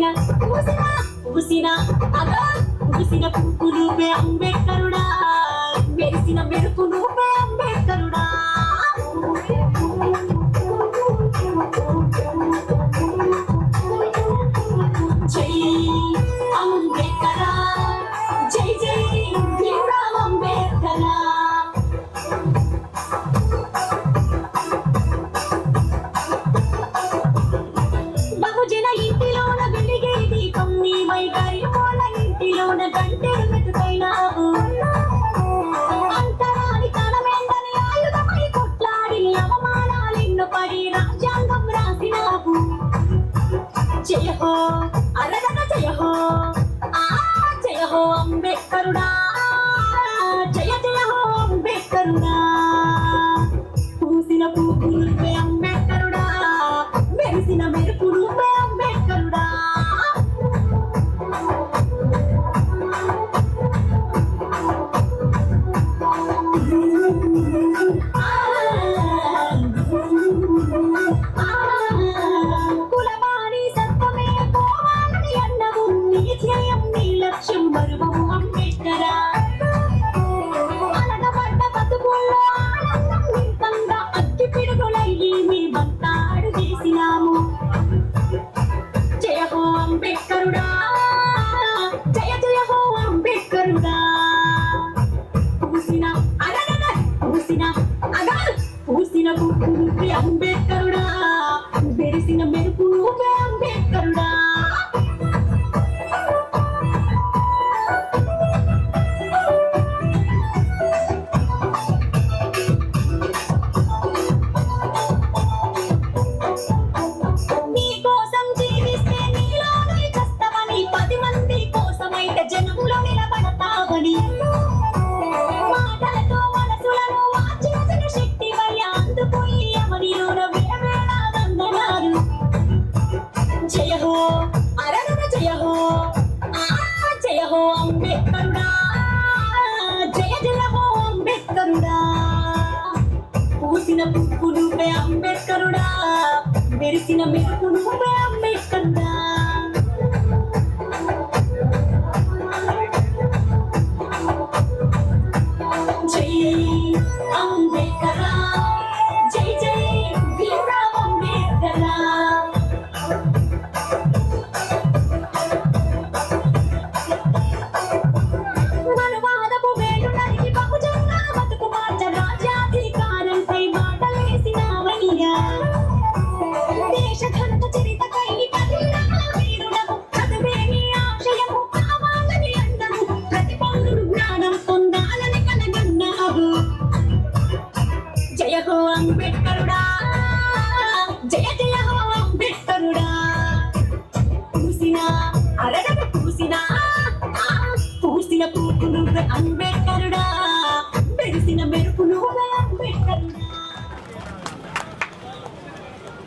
పూసిన పూసిన పూసిన అగా పూసిన పువ్వు నువ్వే అంబేద్కరుడా, మెరిసిన మెరుపు నువ్వే అంబేద్కరుడా. జై అంబేద్కరా, జై జై భీమ్రావ్ అంబేద్కరా. బహుజన ఇంటిలోన వెలిగే దీపం నీవై, గరీబోల ఇంటిలోన గంటెలు వెతుకైనావు. అంతరాని తనమేందని ఆయుధమై కొట్లాడి అవమానాలెన్నో పడి రాజ్యాంగం రాసినావు. జయ హో అరగన జయ హో, ఆ జయ హో అంబేద్కరుడా, జయ జయ హో అంబేద్కరుడా. పూసిన పువ్వు నువ్వే అంబేద్కరుడా, మెరిసిన మెరుపు నువ్వే అంబేద్కరుడా. కులమాని సత్వమే పోవాలని అన్నవు, నీ ధ్యేయం నీ లక్ష్యం మరువవు అంబేద్కరా. అనగబడ్డ బతుకుల్లో ఆనందం నింపంగా అగ్గి పిడుగులై మీ బంతాడు చేసినాము. జయ హో అంబేద్కరుడా, జయ జయ హో అంబేద్కరుడా. పూసిన అరగన పూసిన అగా పూసిన పువ్వు నువ్వే అంబేద్కరుడా, మెరిసిన మెరుపు నువ్వే అంబేద్కరుడా. నీ కోసం జీవిస్తే నీలోనే చస్తావని, 10 మంది కోసమైతే జనంలో నిలబడతావని. మాటలతో మనసులను మార్చేసిన శక్తివై, అందుపోయి అమనిలోన వేవేళ వందనాలు. జయ హో అరగన జయ హో, ఆ జయ హో అంబేద్కరుడా, జయ జయ హో అంబేద్కరుడా. పూసిన పువ్వు నువ్వే అంబేద్కరుడా, మెరిసిన మెరుపు నువ్వే అంబేద్కరుడా. జై అంబేద్కరా, జై జై భీమ్రావ్ అంబేద్కరా. మనువాదపు వేలు నరికి బహుజనుల బతుకు మార్చ, రాజ్యాధికారంపై బాటలేసినావయ్యా. దేశ ఘనత చరితకై కదిలిన వీరుడవు, చదువే నీ ఆశయము కావాలని అందము. ప్రతి పౌరుడు జ్ఞానం పొందాలని కలగన్నావు. జయ హో అంబేద్కరుడా, జయ జయ హో అంబేద్కరుడా. పూసిన అరగన పూసిన పూసిన పువ్వు నువ్వే అంబేద్కరుడా.